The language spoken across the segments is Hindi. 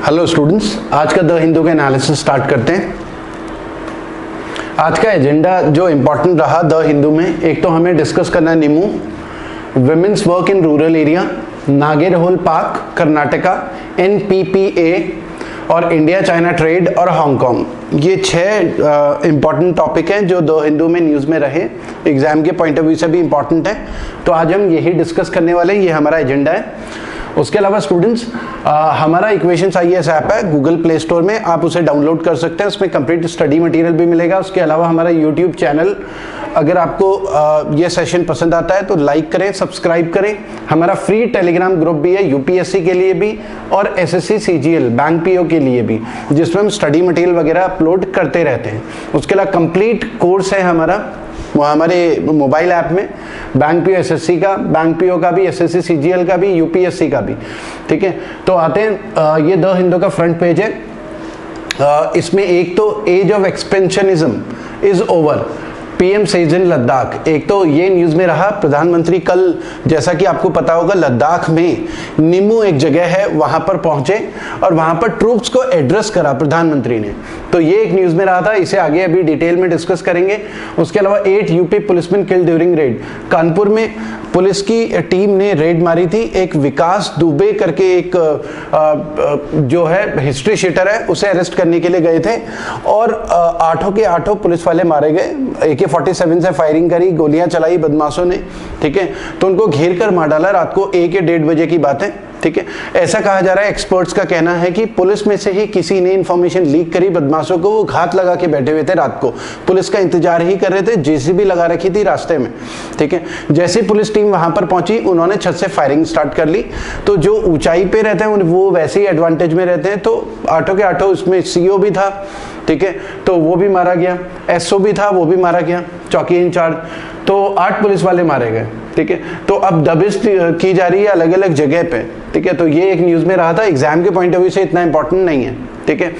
हेलो स्टूडेंट्स, आज का द हिंदू का एनालिसिस स्टार्ट करते हैं। आज का एजेंडा जो इम्पोर्टेंट रहा द हिंदू में, एक तो हमें डिस्कस करना है निमू, women's work in rural area, Nagarhole park Karnataka, NPPA और इंडिया चाइना ट्रेड और हांगकांग। ये 6 इंपॉर्टेंट टॉपिक हैं जो द हिंदू में न्यूज़ में रहे, एग्जाम के पॉइंट ऑफ व्यू से भी इंपॉर्टेंट है, तो आज हम यही डिस्कस करने वाले हैं। ये हमारा एजेंडा है। उसके अलावा स्टूडेंट्स, हमारा इक्वेशंस आईएएस ऐप है गूगल प्ले स्टोर में, आप उसे डाउनलोड कर सकते हैं। उसमें कंप्लीट स्टडी मटेरियल भी मिलेगा। उसके अलावा हमारा यूट्यूब चैनल, अगर आपको ये सेशन पसंद आता है तो लाइक करें, सब्सक्राइब करें। हमारा फ्री टेलीग्राम ग्रुप भी है यूपीएससी के लिए भी और एसएससी सीजीएल बैंक पीओ के लिए भी, जिसमें हम स्टडी मटेरियल वगैरह अपलोड करते रहते हैं। उसके अलावा कंप्लीट कोर्स है हमारा वो हमारे मोबाइल ऐप में, बैंक पीओ एसएससी का, बैंक पीओ का भी, एसएससी सीजीएल का भी, यूपीएससी का भी। ठीक है, तो आते हैं, ये द हिंदू का फ्रंट पेज है। इसमें एक तो age of expansionism is over, PM says in Ladakh. एक तो ये न्यूज में रहा, प्रधानमंत्री कल, जैसा कि आपको पता होगा, लद्दाख में निमू एक जगह है, वहां पर पहुंचे और वहां पर ट्रूप्स को एड्रेस करा प्रधानमंत्री ने। तो ये एक न्यूज में रहा था, इसे आगे अभी डिटेल में डिस्कस करेंगे। उसके अलावा 8 UP policeman killed during red. Kanpur में पुलिस की टीम ने रेड मारी थी। एक विकास दुबे करके एक जो है हिस्ट्री शीटर है, उसे अरेस्ट करने के लिए गए थे और 8 के 8 पुलिस वाले मारे गए। AK-47 से फायरिंग करी, गोलियां चलाई बदमाशों ने। ठीक है, तो उनको घेर कर मार डाला। रात को 1 या 1:30 बजे की बात है। ठीक है, ऐसा कहा जा रहा है, एक्सपर्ट्स का कहना है कि पुलिस में से ही किसी ने इंफॉर्मेशन लीक करी बदमाशों को। वो घात लगा के बैठे हुए थे, रात को पुलिस का इंतजार ही कर रहे थे, जेसीबी लगा रखी थी रास्ते में। ठीक है, जैसे पुलिस टीम वहां पर पहुंची, उन्होंने छत से फायरिंग स्टार्ट कर ली। तो जो ऊंचाई पे रहते हैं वो वैसे ही एडवांटेज में रहते हैं। तो 8 के 8 उसमें सीओ भी था, ठीक है, तो वो भी मारा गया। एसओ भी था, वो भी मारा गया, चौकी इंचार्ज। तो 8 पुलिस वाले मारे गए। ठीक है, तो अब दबिश की जा रही है अलग अलग जगह पे। ठीक है, तो ये एक न्यूज में रहा था, एग्जाम के पॉइंट ऑफ व्यू से इतना इंपॉर्टेंट नहीं है। ठीक है,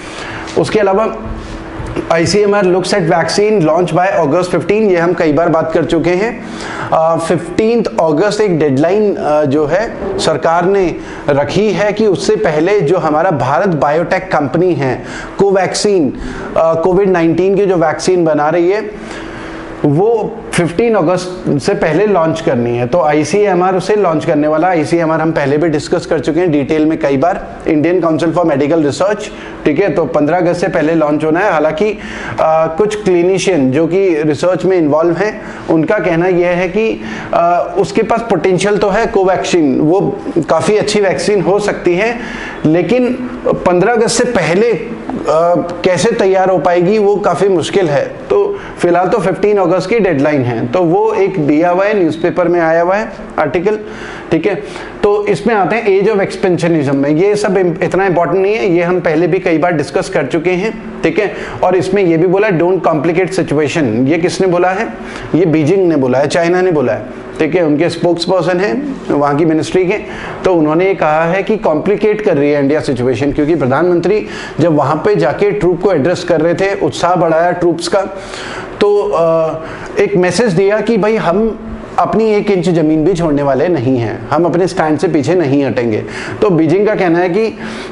उसके अलावा ICMR looks at vaccine launch by August 15, ये हम कई बार बात कर चुके हैं। 15 अगस्त एक डेडलाइन जो है सरकार ने रखी है कि उससे पहले जो हमारा भारत बायोटेक कंपनी है, कोवैक्सीन कोविड-19 की जो वैक्सीन बना रही है, वो 15 अगस्त से पहले लॉन्च करनी है। तो ICMR उसे लॉन्च करने वाला। ICMR हम पहले भी डिस्कस कर चुके हैं डिटेल में कई बार, Indian council for medical research. ठीक है, तो 15 अगस्त से पहले लॉन्च होना है। हालांकि कुछ क्लिनिशियन जो कि रिसर्च में इन्वॉल्व हैं, उनका कहना यह है कि उसके पास पोटेंशियल तो है, कोवैक्सीन वो काफ़ी अच्छी वैक्सीन हो सकती है, लेकिन 15 अगस्त से पहले कैसे तैयार हो पाएगी वो काफ़ी मुश्किल है। तो फिलहाल तो 15 अगस्त की डेडलाइन है, तो वो एक दिया हुआ है, न्यूज़पेपर में आया हुआ है आर्टिकल। ठीक है, तो इसमें आते हैं एज ऑफ एक्सपेंशनिज्म में। ये सब इतना इंपॉर्टेंट नहीं है, ये हम पहले भी कई बार डिस्कस कर चुके हैं। ठीक है, और इसमें ये भी बोला डोंट कॉम्प्लिकेट सिचुएशन। ये किसने बोला है? ये बीजिंग ने बोला है, चाइना ने बोला है। ठीक है, उनके स्पोक्स पर्सन हैं वहाँ की मिनिस्ट्री के, तो उन्होंने ये कहा है कि कॉम्प्लिकेट कर रही है इंडिया सिचुएशन, क्योंकि प्रधानमंत्री जब वहाँ पे जाके ट्रूप को एड्रेस कर रहे थे, उत्साह बढ़ाया ट्रूप्स का, तो एक मैसेज दिया कि भाई हम अपनी 1 इंच जमीन भी छोड़ने वाले नहीं हैं, हम अपने स्टैंड से पीछे नहीं हटेंगे। तो बीजिंग का कहना है कि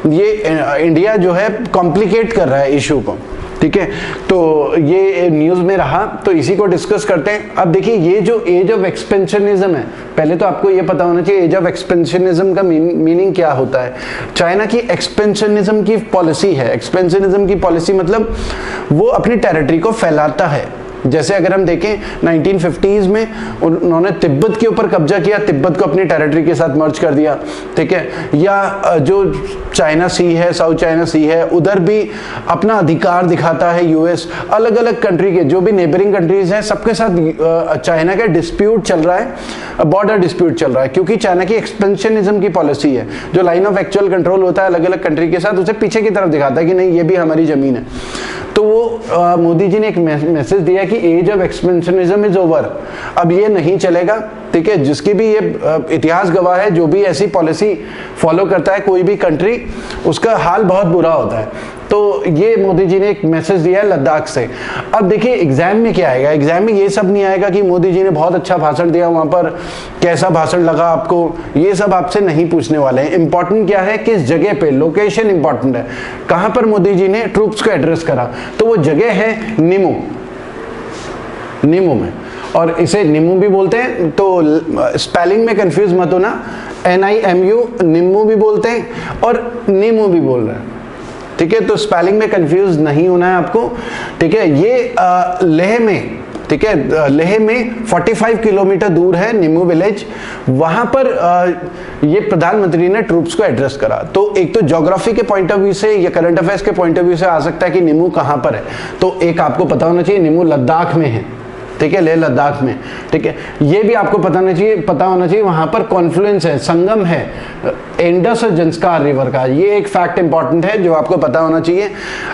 ये इंडिया जो है कॉम्प्लिकेट कर रहा है इशू को। ठीक है, तो ये न्यूज़ में रहा, तो इसी को डिस्कस करते हैं। अब देखिए, ये जो एज ऑफ एक्सपेंशनिज्म है, पहले तो आपको ये पता होना चाहिए एज ऑफ एक्सपेंशनिज्म का मीनिंग क्या होता है। चाइना की एक्सपेंशनिज्म की पॉलिसी है। एक्सपेंशनिज्म की पॉलिसी मतलब वो अपनी टेरिटरी को फैलाता है। जैसे अगर हम देखें 1950s में उन्होंने तिब्बत के ऊपर कब्जा किया, तिब्बत को अपनी टेरिटरी के साथ मर्ज कर दिया। ठीक है, या जो चाइना सी है, साउथ चाइना सी है, उधर भी अपना अधिकार दिखाता है यूएस। अलग अलग कंट्री के जो भी नेबरिंग कंट्रीज हैं, सबके साथ चाइना का डिस्प्यूट चल रहा है, बॉर्डर डिस्प्यूट चल रहा है, क्योंकि चाइना की एक्सपेंशनिज्म की पॉलिसी है। जो लाइन ऑफ एक्चुअल कंट्रोल होता है अलग अलग कंट्री के साथ, उसे पीछे की तरफ दिखाता है कि नहीं, ये भी हमारी जमीन है। तो वो मोदी जी ने एक मैसेज दिया कि age of expansionism is over, अब ये नहीं चलेगा, ठीक है। जिसकी भी ये इतिहास गवाह है, जो भी ऐसी पॉलिसी फॉलो करता है कोई भी कंट्री, उसका हाल बहुत बुरा होता है। तो ये मोदी जी ने एक मैसेज दिया है लद्दाख से। अब देखिए एग्जाम में क्या आएगा, एग्जाम में ये सब नहीं आएगा कि मोदी जी ने बहुत अच्छा भाषण दिया, वहां पर कैसा भाषण लगा आपको, ये सब आपसे नहीं पूछने वाले हैं। इंपॉर्टेंट क्या है, किस जगह पे, लोकेशन इंपॉर्टेंट है, कहां पर मोदी जी ने ट्रूप्स को एड्रेस करा, तो वो जगह है निमू, निमू में, और इसे निमू भी बोलते हैं, तो स्पेलिंग में कंफ्यूज मत होना, NIMU निम्मू भी बोलते हैं और नीमू भी बोल रहे हैं, ठीक है। तो स्पेलिंग में कंफ्यूज नहीं होना है आपको, ठीक है। ये लेह में, ठीक है, लेह में 45 किलोमीटर दूर है निमू विलेज, वहां पर ये प्रधानमंत्री ने ट्रूप्स को एड्रेस करा। तो एक तो ज्योग्राफी के पॉइंट ऑफ व्यू से या करंट अफेयर्स के पॉइंट ऑफ व्यू से आ सकता है कि निमू कहां पर है, तो एक आपको पता होना चाहिए निमू लद्दाख में है, ठीक है, लेह लद्दाख में, ठीक है। ये भी आपको पता होना चाहिए वहां पर कॉन्फ्लुएंस है, संगम है इंडस और जंस्कार रिवर का, ये एक फैक्ट इंपॉर्टेंट है जो आपको पता होना चाहिए।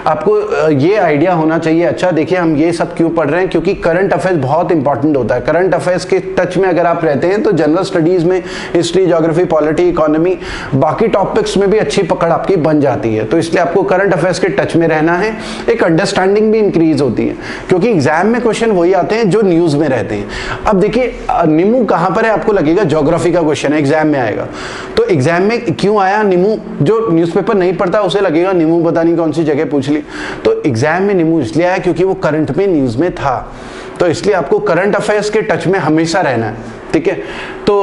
आपको ये आइडिया होना चाहिए। अच्छा देखिए, हम ये सब क्यों पढ़ रहे हैं, क्योंकि करंट अफेयर्स बहुत इंपॉर्टेंट होता है। करंट अफेयर्स के टच में अगर आप रहते हैं तो जनरल स्टडीज में हिस्ट्री, ज्योग्राफी, पॉलिटी, इकोनॉमी, बाकी टॉपिक्स में भी अच्छी पकड़ आपकी बन जाती है। तो इसलिए आपको करंट अफेयर्स के टच में रहना है, एक अंडरस्टैंडिंग भी इंक्रीज होती है, क्योंकि एग्जाम में क्वेश्चन वही आते हैं जो न्यूज में रहते हैं। अब देखिए निमू कहां पर है, आपको लगेगा ज्योग्राफी का क्वेश्चन है, एग्जाम में आएगा, तो एग्जाम में क्यों आया निमू, जो न्यूज़पेपर नहीं पढ़ता उसे लगेगा निमू पता नहीं कौन सी जगह पूछ ली, तो एग्जाम में निमू इसलिए आया क्योंकि वो करंट में न्यूज में था। तो इसलिए आपको करंट अफेयर्स के टच में हमेशा रहना है, ठीक है। तो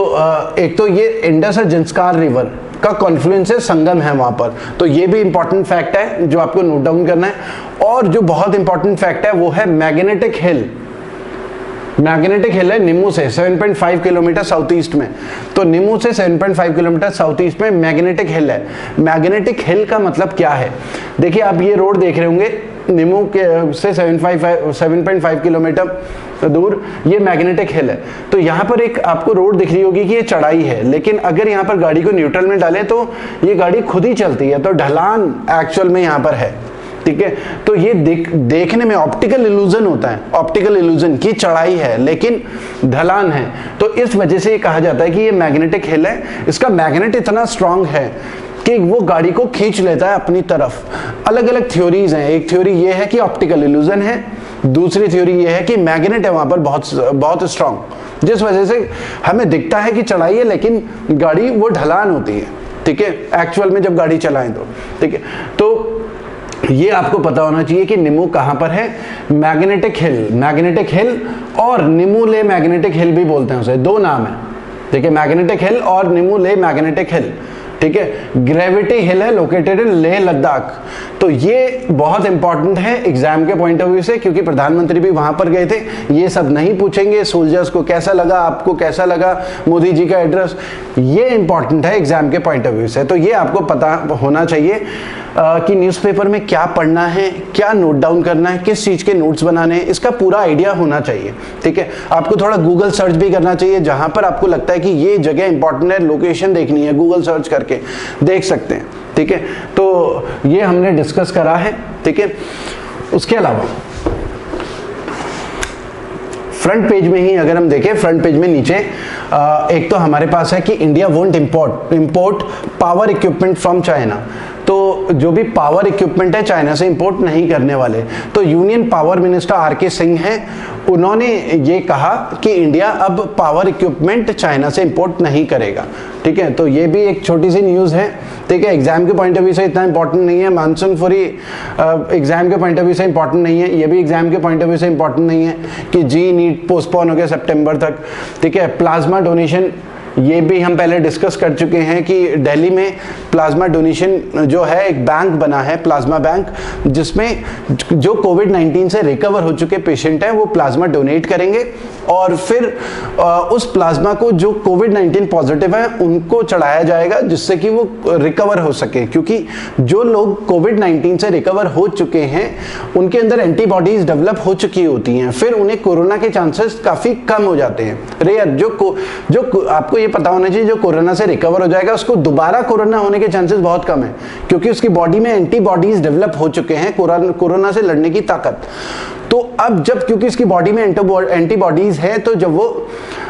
एक तो ये इंडस और जंस्कार रिवर का कॉन्फ्लुएंस है, संगम है वहां पर, तो ये भी इंपॉर्टेंट फैक्ट है जो आपको नोट डाउन करना है। और जो बहुत इंपॉर्टेंट फैक्ट है वो है मैग्नेटिक हिल। मैग्नेटिक हिल है निमू से 7.5 किलोमीटर साउथ ईस्ट में, तो निमू से 7.5 किलोमीटर साउथ ईस्ट में मैग्नेटिक हिल है। मैग्नेटिक हिल का मतलब क्या है, देखिए आप ये रोड देख रहे होंगे निमू के से 7.5 किलोमीटर दूर, ये मैग्नेटिक हिल है। तो यहाँ पर एक आपको रोड दिख रही होगी कि ये चढ़ाई है, लेकिन अगर यहाँ पर गाड़ी को न्यूट्रल में डालें तो ये गाड़ी खुद ही चलती है, तो ढलान एक्चुअल में यहाँ पर है, ठीक है। तो ये देखने में ऑप्टिकल इल्यूजन होता है, ऑप्टिकल इल्यूजन की चढ़ाई है लेकिन ढलान है, तो इस वजह से ये कहा जाता है कि ये मैग्नेटिक हिल है। इसका मैग्नेट इतना स्ट्रांग है कि वो गाड़ी को खींच लेता है अपनी तरफ। अलग अलग थ्योरीज हैं, एक थ्योरी ये है कि ऑप्टिकल इल्यूजन है, दूसरी थ्योरी ये है कि मैग्नेट है वहां पर बहुत स्ट्रांग, जिस वजह से हमें दिखता है कि चढ़ाई है लेकिन गाड़ी वो ढलान होती है, ठीक है, एक्चुअल में जब गाड़ी चलाएं तो, ठीक है। तो ये आपको पता होना चाहिए कि निमू कहां पर है, मैग्नेटिक हिल और निमू ले मैग्नेटिक हिल भी बोलते हैं उसे, दो नाम है, ठीक है, मैग्नेटिक हिल और निमू ले मैग्नेटिक हिल, ठीक है। ग्रेविटी हिल है लोकेटेड इन लेह लद्दाख। तो ये बहुत इंपॉर्टेंट है एग्जाम के पॉइंट ऑफ व्यू से, क्योंकि प्रधानमंत्री भी वहां पर गए थे। ये सब नहीं पूछेंगे सोल्जर्स को कैसा लगा, आपको कैसा लगा मोदी जी का एड्रेस, ये इंपॉर्टेंट है एग्जाम के पॉइंट ऑफ व्यू से। तो ये आपको पता होना चाहिए कि न्यूज़पेपर में क्या पढ़ना है, क्या नोट डाउन करना है, किस चीज के नोट्स बनाने हैं, इसका पूरा आइडिया होना चाहिए, ठीक है। आपको थोड़ा गूगल सर्च भी करना चाहिए, जहां पर आपको लगता है कि ये जगह इंपॉर्टेंट है, लोकेशन देखनी है, गूगल सर्च करके देख सकते हैं, ठीक है। तो ये हमने डिस्कस करा है, ठीक है। उसके अलावा फ्रंट पेज में ही अगर हम देखें, फ्रंट पेज में नीचे एक तो हमारे पास है कि India won't import power equipment from China. तो जो भी पावर इक्विपमेंट है चाइना से इंपोर्ट नहीं करने वाले। तो union power minister RK Singh हैं, उन्होंने ये कहा कि इंडिया अब पावर इक्विपमेंट चाइना से इंपोर्ट नहीं करेगा, ठीक है। तो ये भी एक छोटी सी न्यूज़ है, ठीक है। एग्जाम के पॉइंट ऑफ व्यू से इतना इंपॉर्टेंट नहीं है, मानसून फुरी एग्जाम के पॉइंट ऑफ व्यू से इंपॉर्टेंट नहीं है, ये भी एग्जाम के पॉइंट ऑफ व्यू से इंपॉर्टेंट नहीं है कि जी नीट पोस्टपोन हो गया सितंबर तक, ठीक है। प्लाज्मा डोनेशन, ये भी हम पहले डिस्कस कर चुके हैं कि दिल्ली में प्लाज्मा डोनेशन जो है एक बैंक बना है, प्लाज्मा बैंक, जिसमें जो कोविड-19 से रिकवर हो चुके पेशेंट हैं वो प्लाज्मा डोनेट करेंगे और फिर उस प्लाज्मा को जो कोविड-19 पॉजिटिव है उनको चढ़ाया जाएगा, जिससे कि वो रिकवर हो सके। क्योंकि जो लोग कोविड-19 से रिकवर हो चुके हैं उनके अंदर एंटीबॉडीज डेवलप हो चुकी होती हैं, फिर उन्हें कोरोना के चांसेस काफी कम हो जाते हैं, रेयर। जो आपको ये पता होना चाहिए, जो कोरोना से रिकवर हो जाएगा उसको दोबारा कोरोना होने के चांसेस बहुत कम है, क्योंकि उसकी बॉडी में एंटीबॉडीज डेवलप हो चुके हैं कोरोना से लड़ने की ताकत। तो अब जब क्योंकि इसकी बॉडी में एंटीबॉडीज है, तो जब वो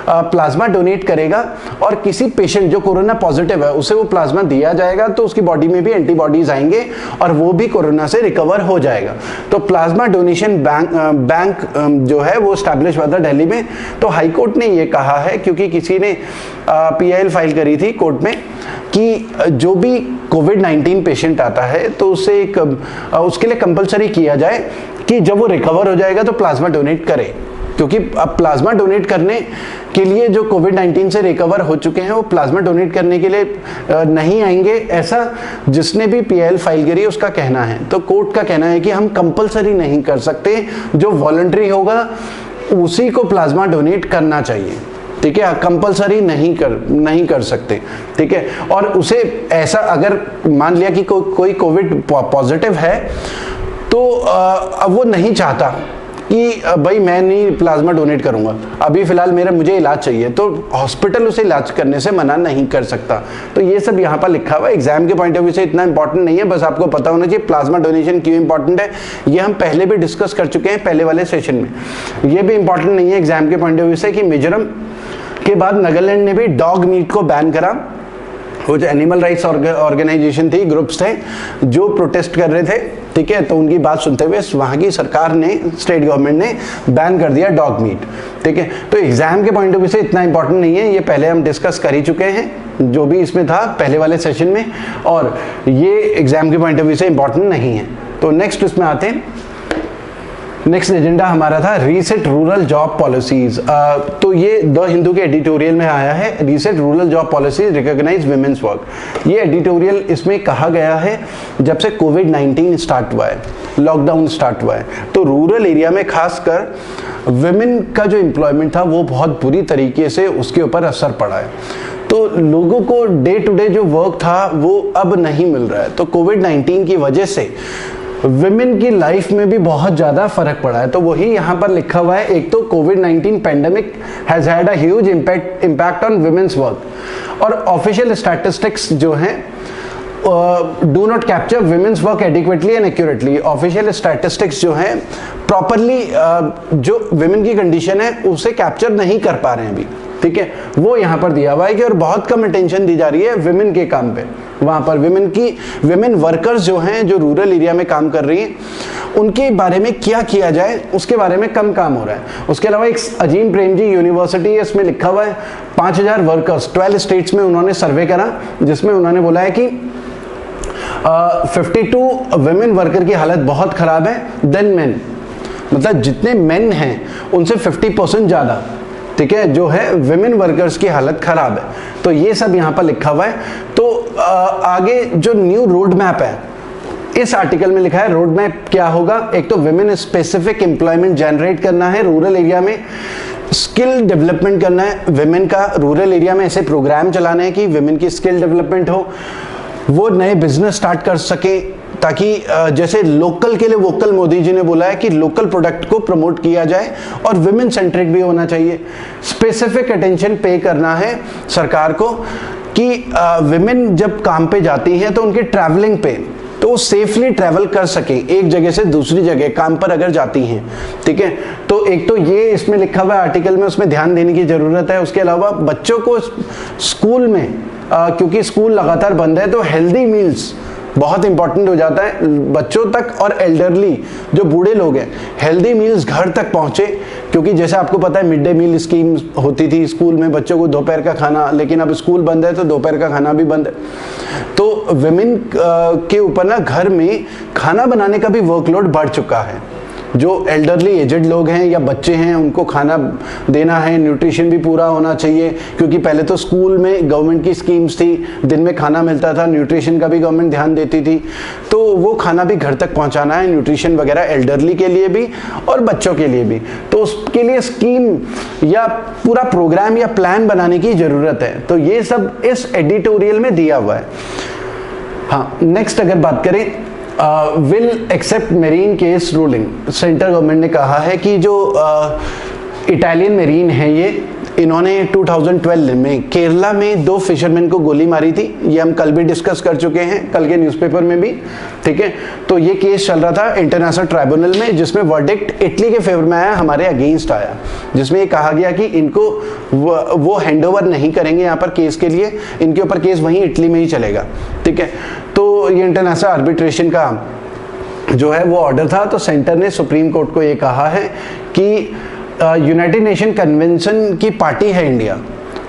प्लाज्मा डोनेट करेगा और किसी पेशेंट जो कोरोना पॉजिटिव है उसे वो प्लाज्मा दिया जाएगा, तो उसकी बॉडी में भी एंटीबॉडीज आएंगे और वो भी कोरोना से रिकवर हो जाएगा। तो प्लाज्मा डोनेशन बैंक जो है वो स्टैब्लिश हुआ था दिल्ली में। तो हाई कोर्ट ने ये कहा है, क्योंकि किसी ने PIL फाइल करी थी कोर्ट में कि जो भी कोविड-19 पेशेंट आता है तो उसे उसके लिए कंपलसरी किया जाए कि जब वो रिकवर हो जाएगा तो प्लाज्मा डोनेट करे, क्योंकि अब प्लाज्मा डोनेट करने के लिए जो कोविड-19 से रिकवर हो चुके हैं वो प्लाज्मा डोनेट करने के लिए नहीं आएंगे, ऐसा जिसने भी PIL फाइल करी उसका कहना है। तो कोर्ट का कहना है कि हम कंपलसरी नहीं कर सकते, जो वॉलंटरी होगा उसी को प्लाज्मा डोनेट करना चाहिए, ठीक है, कंपलसरी नहीं कर सकते, ठीक है। और उसे ऐसा अगर मान लिया कि कोई कोविड पॉजिटिव है तो अब वो नहीं चाहता कि भाई मैं नहीं प्लाज्मा डोनेट करूंगा, अभी फिलहाल मुझे इलाज चाहिए, तो हॉस्पिटल उसे इलाज करने से मना नहीं कर सकता। तो ये सब यहाँ पर लिखा हुआ है। एग्जाम के पॉइंट ऑफ व्यू से इतना इंपॉर्टेंट नहीं है, बस आपको पता होना चाहिए प्लाज्मा डोनेशन क्यों इंपॉर्टेंट है। ये हम पहले भी डिस्कस कर चुके हैं पहले वाले सेशन में। ये भी इंपॉर्टेंट नहीं है एग्जाम के पॉइंट ऑफ व्यू से कि मिजोरम के बाद नागालैंड ने भी डॉग मीट को बैन करा। वो जो एनिमल राइट्स ऑर्गेनाइजेशन थी, ग्रुप्स थे जो प्रोटेस्ट कर रहे थे, ठीक है, तो उनकी बात सुनते हुए वहाँ की सरकार ने, स्टेट गवर्नमेंट ने बैन कर दिया डॉग मीट, ठीक है। तो एग्जाम के पॉइंट ऑफ व्यू से इतना इंपॉर्टेंट नहीं है, ये पहले हम डिस्कस कर ही चुके हैं जो भी इसमें था पहले वाले सेशन में, और ये एग्जाम के पॉइंट ऑफ व्यू से इंपॉर्टेंट नहीं है। तो नेक्स्ट इसमें आते हैं। नेक्स्ट एजेंडा हमारा था रीसेट रूरल जॉब पॉलिसीज। तो ये द हिंदू के एडिटोरियल में आया है, reset rural job policies recognise women's work. ये एडिटोरियल इसमें कहा गया है जब से कोविड-19 स्टार्ट हुआ है, लॉकडाउन स्टार्ट हुआ है, तो रूरल एरिया में खासकर विमेन का जो एम्प्लॉयमेंट था वो बहुत बुरी तरीके से उसके ऊपर असर पड़ा है। तो लोगों को डे टू डे जो वर्क था वो अब नहीं मिल रहा है। तो कोविड-19 की वजह से विमेन की लाइफ में भी बहुत ज़्यादा फर्क पड़ा है। तो वही यहाँ पर लिखा हुआ है, एक तो कोविड-19 pandemic has had a huge impact on women's work, और ऑफिशियल स्टैटिस्टिक्स जो हैं do not capture women's work adequately and accurately. Official statistics जो हैं प्रॉपरली जो विमेन की कंडीशन है उसे कैप्चर नहीं कर पा रहे हैं अभी, ठीक है, वो यहाँ पर दिया हुआ है कि और बहुत कम अटेंशन दी जा रही है विमेन के काम पे। वहाँ पर विमेन वर्कर्स जो हैं, जो रूरल एरिया में काम कर रही हैं, उनके बारे में क्या किया जाए उसके बारे में कम काम हो रहा है। उसके अलावा एक अजीम प्रेमजी यूनिवर्सिटी है, इसमें लिखा हुआ है 5000 वर्कर्स 12 स्टेट्स में उन्होंने सर्वे करा, जिसमें उन्होंने बोला है कि 52 विमेन वर्कर की हालत बहुत खराब है देन मेन, मतलब जितने मेन हैं उनसे 50% ज़्यादा, ठीक है, जो है विमेन वर्कर्स की हालत खराब है। तो ये सब यहाँ पर लिखा हुआ है। तो आगे जो न्यू रोड मैप है, इस आर्टिकल में लिखा है रोड मैप क्या होगा। एक तो विमेन स्पेसिफिक एम्प्लॉयमेंट जनरेट करना है रूरल एरिया में, स्किल डेवलपमेंट करना है विमेन का, रूरल एरिया में ऐसे प्रोग्राम चलाने हैं कि विमेन की स्किल डेवलपमेंट हो, वो नए बिजनेस स्टार्ट कर सके, ताकि जैसे लोकल के लिए वोकल मोदी जी ने बोला है कि लोकल प्रोडक्ट को प्रमोट किया जाए और विमेन सेंट्रिक भी होना चाहिए। स्पेसिफिक अटेंशन पे करना है सरकार को कि विमेन जब काम पे जाती हैं तो उनके ट्रैवलिंग पे तो वो सेफली ट्रैवल कर सके एक जगह से दूसरी जगह काम पर अगर जाती हैं, ठीक है। तो एक तो ये इसमें लिखा हुआ है आर्टिकल में, उसमें ध्यान देने की जरूरत है। उसके अलावा बच्चों को स्कूल में क्योंकि स्कूल लगातार बंद है तो हेल्दी मील्स बहुत इंपॉर्टेंट हो जाता है बच्चों तक, और एल्डरली जो बूढ़े लोग हैं हेल्दी मील्स घर तक पहुंचे, क्योंकि जैसे आपको पता है मिड डे मील स्कीम होती थी स्कूल में बच्चों को दोपहर का खाना, लेकिन अब स्कूल बंद है तो दोपहर का खाना भी बंद है। तो विमेन के ऊपर ना घर में खाना बनाने का भी वर्कलोड बढ़ चुका है। जो एल्डरली एजेड लोग हैं या बच्चे हैं उनको खाना देना है, न्यूट्रिशन भी पूरा होना चाहिए, क्योंकि पहले तो स्कूल में गवर्नमेंट की स्कीम्स थी, दिन में खाना मिलता था, न्यूट्रिशन का भी गवर्नमेंट ध्यान देती थी, तो वो खाना भी घर तक पहुंचाना है, न्यूट्रिशन वगैरह एल्डरली के लिए भी और बच्चों के लिए भी। तो उसके लिए स्कीम या पूरा प्रोग्राम या प्लान बनाने की जरूरत है। तो ये सब इस एडिटोरियल में दिया हुआ है। हाँ, नेक्स्ट अगर बात करें will accept marine case ruling. Central government ने कहा है कि जो इटालियन मेरीन है ये इन्होंने 2012 में केरला में 2 फिशरमैन को गोली मारी थी। ये हम कल भी डिस्कस कर चुके हैं, कल के न्यूज़पेपर में भी, ठीक है। तो ये केस चल रहा था इंटरनेशनल ट्राइब्यूनल में, जिसमें वर्डिक्ट इटली के फेवर में आया, हमारे अगेंस्ट आया, जिसमें ये कहा गया कि इनको वो हैंडओवर नहीं करेंगे यहाँ पर केस के लिए, इनके ऊपर केस वहीं इटली में ही चलेगा, ठीक है। तो ये इंटरनेशनल आर्बिट्रेशन का जो है वो ऑर्डर था। तो सेंटर ने सुप्रीम कोर्ट को ये कहा है कि यूनाइटेड नेशन कन्वेंशन की पार्टी है इंडिया,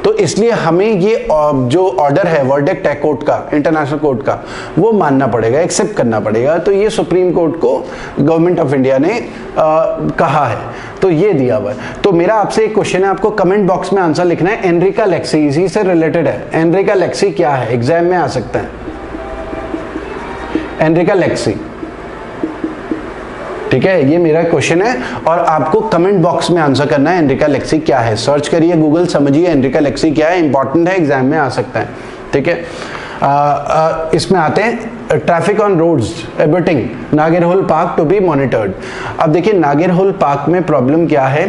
तो इसलिए हमें ये जो ऑर्डर है वर्डिक्ट है कोर्ट का, इंटरनेशनल कोर्ट का, वो मानना पड़ेगा, एक्सेप्ट करना पड़ेगा। तो ये सुप्रीम कोर्ट को गवर्नमेंट ऑफ इंडिया ने कहा है, तो ये दिया हुआ है। तो मेरा आपसे एक क्वेश्चन है, आपको कमेंट बॉक्स में आंसर लिखना है। एनरिका लेक्सी इसी से रिलेटेड है। एनरिका लेक्सी क्या है, एग्जाम में आ सकता है। एनरिका लेक्सी, ठीक है, ये मेरा क्वेश्चन है और आपको कमेंट बॉक्स में आंसर करना है एनरिका लेक्सी क्या है। सर्च करिए गूगल, समझिए एनरिका लेक्सी क्या है, इंपॉर्टेंट है, एग्जाम में आ सकता है, ठीक है। इसमें आते हैं traffic on roads abetting Nagarhole park to be monitored. अब देखिए नागेरहोल पार्क में प्रॉब्लम क्या है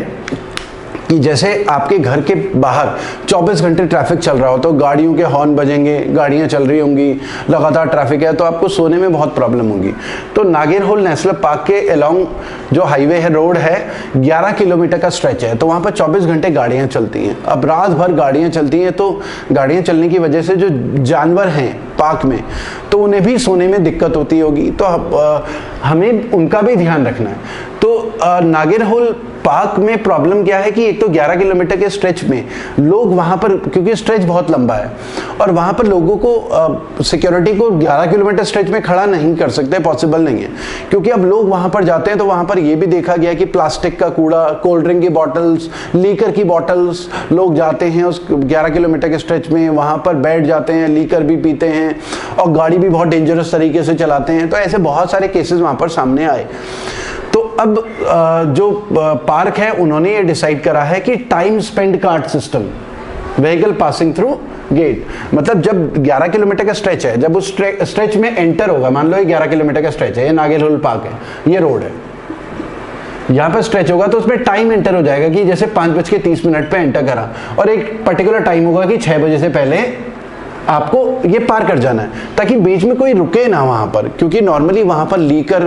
कि जैसे आपके घर के बाहर 24 घंटे ट्रैफिक चल रहा हो, तो गाड़ियों के हॉर्न बजेंगे, गाड़ियां चल रही होंगी, लगातार ट्रैफिक है, तो आपको सोने में बहुत प्रॉब्लम होगी। तो नागेरहोल नेशनल पार्क के अलोंग जो हाईवे है, रोड है, 11 किलोमीटर का स्ट्रेच है, तो वहाँ पर 24 घंटे गाड़ियाँ चलती हैं। अब रात भर गाड़ियाँ चलती हैं, तो गाड़ियाँ चलने की वजह से जो जानवर हैं पार्क में, तो उन्हें भी सोने में दिक्कत होती होगी, तो हमें उनका भी ध्यान रखना है। तो नागेरहोल पार्क में प्रॉब्लम क्या है कि एक तो 11 किलोमीटर के स्ट्रेच में लोग वहां पर, क्योंकि स्ट्रेच बहुत लंबा है और वहां पर लोगों को सिक्योरिटी को 11 किलोमीटर स्ट्रेच में खड़ा नहीं कर सकते, पॉसिबल नहीं है। क्योंकि अब लोग वहां पर जाते हैं तो वहां पर यह भी देखा गया कि प्लास्टिक का कूड़ा, कोल्ड ड्रिंक की बॉटल्स, लीकर की बॉटल्स, लोग जाते हैं उस 11 किलोमीटर के स्ट्रेच में, वहां पर बैठ जाते हैं, लीकर भी पीते हैं और गाड़ी भी बहुत डेंजरस तरीके से चलाते हैं। तो ऐसे बहुत सारे केसेस वहां पर सामने आए। तो अब जो पार्क है उन्होंने ये डिसाइड करा है कि time spend card system, vehicle passing through gate, मतलब जब 11 किलोमीटर का स्ट्रेच है, जब उस स्ट्रेच में एंटर होगा, मान लो ये 11 किलोमीटर का स्ट्रेच है, ये नागेरहोल पार्क है, ये रोड है, यहाँ पर स्ट्रेच होगा तो उसमें टाइम एंटर हो जाएगा कि जैसे 5:30 पे एंटर करा और एक पर्टिकुलर टाइम होगा कि 6 बजे से पहले आपको ये पार कर जाना है, ताकि बीच में कोई रुके ना वहां पर। क्योंकि नॉर्मली वहां पर लीकर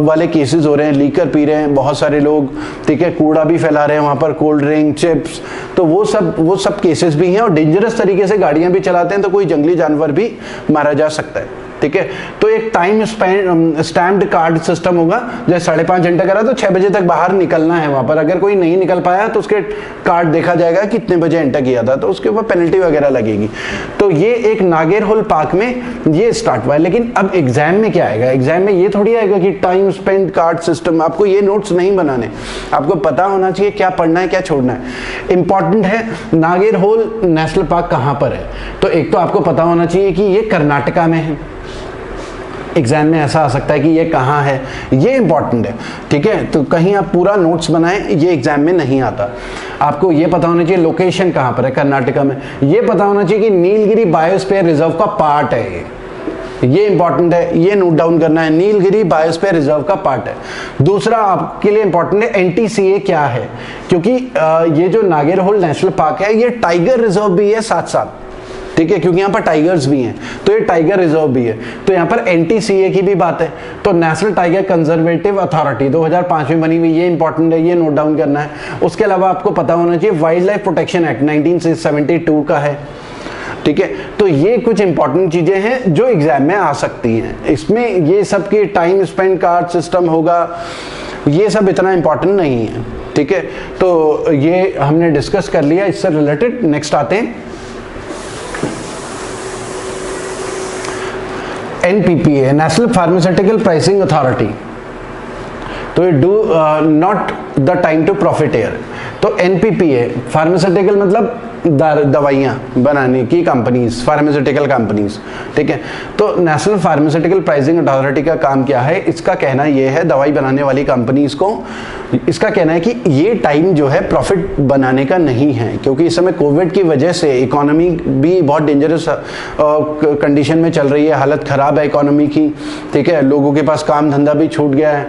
वाले केसेस हो रहे हैं, लीकर पी रहे हैं बहुत सारे लोग, ठीक है, कूड़ा भी फैला रहे हैं वहां पर, कोल्ड ड्रिंक, चिप्स, तो वो सब केसेस भी हैं और डेंजरस तरीके से गाड़ियां भी चलाते हैं, तो कोई जंगली जानवर भी मारा जा सकता है, ठीक है। तो एक टाइम स्टैम्प्ड कार्ड सिस्टम होगा, जैसे 5.5 घंटे करा तो 6 बजे तक बाहर निकलना है वहां पर। अगर कोई नहीं निकल पाया तो उसके कार्ड देखा जाएगा कितने बजे एंटर किया था, तो उसके ऊपर पेनल्टी वगैरह लगेगी। तो ये एक नागेरहोल पार्क में ये स्टार्ट हुआ है। लेकिन अब एग्जाम में क्या आएगा, एग्जाम में ये थोड़ी आएगा कि टाइम स्पेंड कार्ड सिस्टम, आपको ये नोट्स नहीं बनाने, आपको पता होना चाहिए क्या पढ़ना है क्या छोड़ना है। इंपॉर्टेंट है नागेरहोल नेशनल पार्क कहां पर है, तो एक तो आपको पता होना चाहिए कि ये कर्नाटका में है, एग्जाम में ऐसा आ सकता है कि ये कहाँ है, ये इंपॉर्टेंट है, ठीक है। तो कहीं आप पूरा नोट्स बनाएं, ये एग्जाम में नहीं आता। आपको ये पता होना चाहिए लोकेशन कहाँ पर है, कर्नाटका में। ये पता होना चाहिए कि नीलगिरी बायोस्फीयर रिजर्व का पार्ट है ये इंपॉर्टेंट है, ये नोट डाउन करना है, नीलगिरी बायोस्फीयर रिजर्व का पार्ट है। दूसरा आपके लिए इंपॉर्टेंट है एनटीसीए क्या है, क्योंकि ये जो नागेरहोल नेशनल पार्क है ये टाइगर रिजर्व भी है साथ साथ, ठीक है, क्योंकि यहाँ पर टाइगर्स भी हैं, तो ये टाइगर रिजर्व भी है। तो यहाँ पर एनटीसीए की भी बात है, तो नेशनल टाइगर कंजर्वेटिव अथॉरिटी 2005 में बनी हुई, ये इंपॉर्टेंट है, ये नोट डाउन करना है। उसके अलावा आपको पता होना चाहिए वाइल्ड लाइफ प्रोटेक्शन एक्ट 1972 का है, ठीक है। तो ये कुछ इंपॉर्टेंट चीजें हैं जो एग्जाम में आ सकती हैं। इसमें ये सब की टाइम स्पेंड कार्ड सिस्टम होगा, ये सब इतना इंपॉर्टेंट नहीं है, ठीक है। तो ये हमने डिस्कस कर लिया इससे रिलेटेड। नेक्स्ट आते हैं NPPA, national pharmaceutical pricing authority. तो ये do not the time to profit air. तो NPPA फार्मास्यूटिकल मतलब दवाइयाँ बनाने की कंपनीज, फार्मास्यूटिकल कंपनीज, ठीक है। तो नेशनल फार्मास्यूटिकल प्राइसिंग अथॉरिटी का काम क्या है, इसका कहना यह है, दवाई बनाने वाली कंपनीज को इसका कहना है कि ये टाइम जो है प्रॉफिट बनाने का नहीं है, क्योंकि इस समय कोविड की वजह से इकोनॉमी भी बहुत डेंजरस कंडीशन में चल रही है, हालत खराब है इकोनॉमी की, ठीक है, लोगों के पास काम धंधा भी छूट गया है।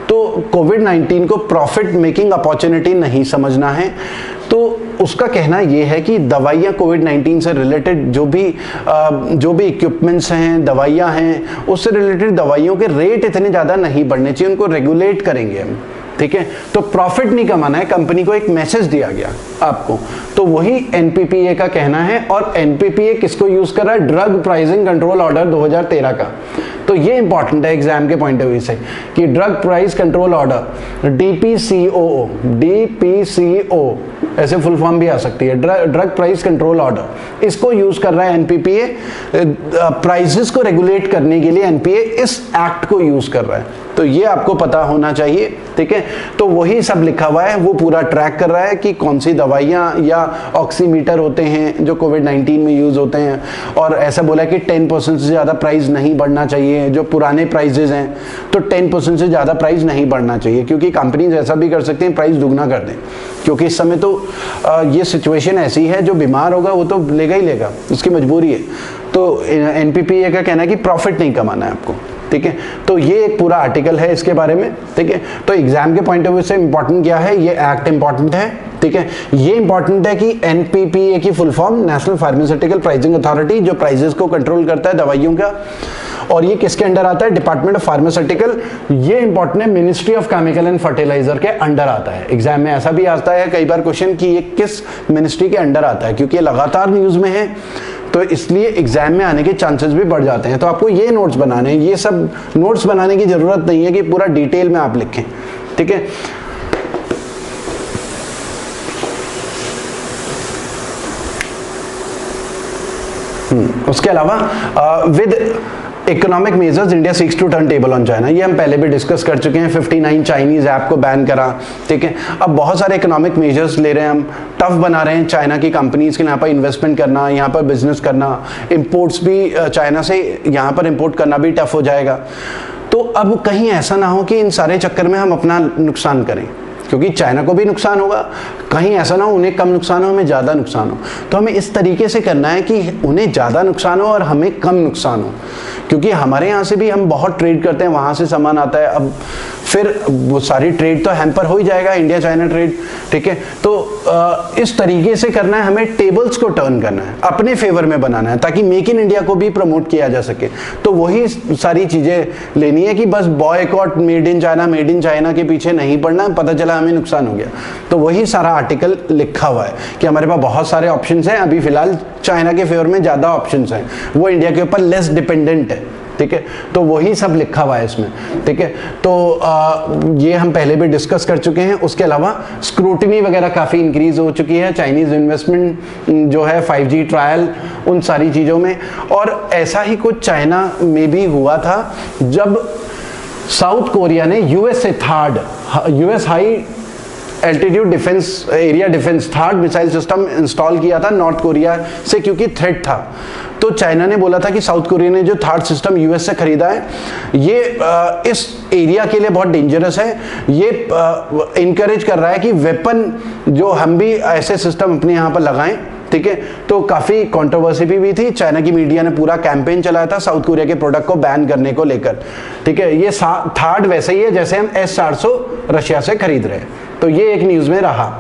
तो कोविड-19 को प्रॉफिट मेकिंग अपॉर्चुनिटी नहीं समझना है। तो उसका कहना ये है कि दवाइयाँ कोविड-19 से रिलेटेड जो भी इक्विपमेंट्स हैं, दवाइयाँ हैं, उससे रिलेटेड दवाइयों के रेट इतने ज़्यादा नहीं बढ़ने चाहिए, उनको रेगुलेट करेंगे हम, ठीक है। तो प्रॉफिट नहीं कमाना है, कंपनी को एक मैसेज दिया गया आपको, तो वही एनपीपीए का कहना है। और एनपीपीए किसको यूज कर रहा है? ड्रग प्राइसिंग कंट्रोल ऑर्डर 2013 का। तो ये इंपॉर्टेंट है एग्जाम के पॉइंट ऑफ व्यू से कि drug price control order DPCO ऐसे फुल फॉर्म भी आ सकती है, ड्रग प्राइस कंट्रोल ऑर्डर, इसको यूज कर रहा है एनपीपीए। प्राइसेस को रेगुलेट करने के लिए एनपीए इस एक्ट को यूज कर रहा है, तो ये आपको पता होना चाहिए, ठीक है। तो वही सब लिखा हुआ है, वो पूरा ट्रैक कर रहा है कि कौन सी दवाइयाँ या ऑक्सीमीटर होते हैं जो कोविड-19 में यूज होते हैं, और ऐसा बोला कि 10% से ज़्यादा प्राइस नहीं बढ़ना चाहिए। जो पुराने प्राइजेज हैं तो 10% से ज़्यादा प्राइस नहीं बढ़ना चाहिए, क्योंकि कंपनीज ऐसा भी कर सकते हैं प्राइस दुगना कर दें, क्योंकि इस समय तो ये सिचुएशन ऐसी है, जो बीमार होगा वो तो लेगा ही लेगा, उसकी मजबूरी है। तो एनपीपीए का कहना है कि प्रॉफिट नहीं कमाना है आपको, ठीक है। तो ये एक पूरा आर्टिकल है इसके बारे में, ठीक है। तो एग्जाम के पॉइंट ऑफ व्यू से इंपॉर्टेंट क्या है? ये एक्ट इंपॉर्टेंट है, ठीक है। ये इंपॉर्टेंट है कि एनपीपीए की full form national pharmaceutical pricing authority, जो प्राइसेस को कंट्रोल करता है दवाइयों का, और ये किसके अंडर आता है? Department of pharmaceutical. ये इंपॉर्टेंट है, ministry of chemical and fertiliser के अंडर आता है। एग्जाम में ऐसा भी आता है कई बार क्वेश्चन कि ये किस मिनिस्ट्री के अंडर आता है, क्योंकि ये लगातार न्यूज में है, तो इसलिए एग्जाम में आने के चांसेस भी बढ़ जाते हैं। तो आपको ये नोट्स बनाने हैं, ये सब नोट्स बनाने की जरूरत नहीं है कि पूरा डिटेल में आप लिखें, ठीक है। उसके अलावा with economic measures India seeks to turn table on China, ये हम पहले भी डिस्कस कर चुके हैं। 59 चाइनीज ऐप को बैन करा, ठीक है। अब बहुत सारे इकोनॉमिक मेजर्स ले रहे हैं हम, टफ बना रहे हैं चाइना की कंपनीज के यहाँ पर इन्वेस्टमेंट करना, यहाँ पर बिजनेस करना, इंपोर्ट्स भी चाइना से यहाँ पर इंपोर्ट करना भी टफ हो जाएगा। तो अब कहीं ऐसा ना हो कि इन सारे चक्कर में हम अपना नुकसान करें, क्योंकि चाइना को भी नुकसान होगा, कहीं ऐसा ना हो उन्हें कम नुकसान हो हमें ज़्यादा नुकसान हो। तो हमें इस तरीके से करना है कि उन्हें ज़्यादा नुकसान हो और हमें कम नुकसान हो, क्योंकि हमारे यहाँ से भी हम बहुत ट्रेड करते हैं, वहाँ से सामान आता है, अब फिर वो सारी ट्रेड तो हैम्पर हो ही जाएगा, इंडिया चाइना ट्रेड, ठीक है। तो इस तरीके से करना है, हमें टेबल्स को टर्न करना है, अपने फेवर में बनाना है, ताकि मेक इन इंडिया को भी प्रमोट किया जा सके। तो वही सारी चीज़ें लेनी है कि बस बॉयकॉट मेड इन चाइना के पीछे नहीं पड़ना, पता चला हमें नुकसान हो गया। तो वही सारा आर्टिकल लिखा हुआ है कि हमारे पास बहुत सारे ऑप्शंस हैं, अभी फिलहाल चाइना के फेवर में ज़्यादा ऑप्शंस हैं, वो इंडिया के ऊपर लेस डिपेंडेंट है, ठीक है। तो वही सब लिखा हुआ है इसमें, ठीक है। तो ये हम पहले भी डिस्कस कर चुके हैं। उसके अलावा स्क्रूटिनी वगैरह काफ़ी इंक्रीज हो चुकी है, चाइनीज़ इन्वेस्टमेंट जो है, 5G ट्रायल, उन सारी चीज़ों में। और ऐसा ही कुछ चाइना में भी हुआ था जब साउथ कोरिया ने US high altitude defence area defence third missile system install किया था नॉर्थ कोरिया से, क्योंकि थ्रेट था। तो चाइना ने बोला था कि साउथ कोरिया ने जो थर्ड सिस्टम यूएस से खरीदा है, ये इस एरिया के लिए बहुत डेंजरस है, ये इनकरेज कर रहा है कि वेपन जो हम भी ऐसे सिस्टम अपने यहाँ पर लगाएं, ठीक है। तो काफ़ी कंट्रोवर्सी भी थी, चाइना की मीडिया ने पूरा कैंपेन चलाया था साउथ कोरिया के प्रोडक्ट को बैन करने को लेकर, ठीक है। ये थर्ड वैसे ही है जैसे हम S-400 रशिया से खरीद रहे हैं, तो ये एक न्यूज़ में रहा।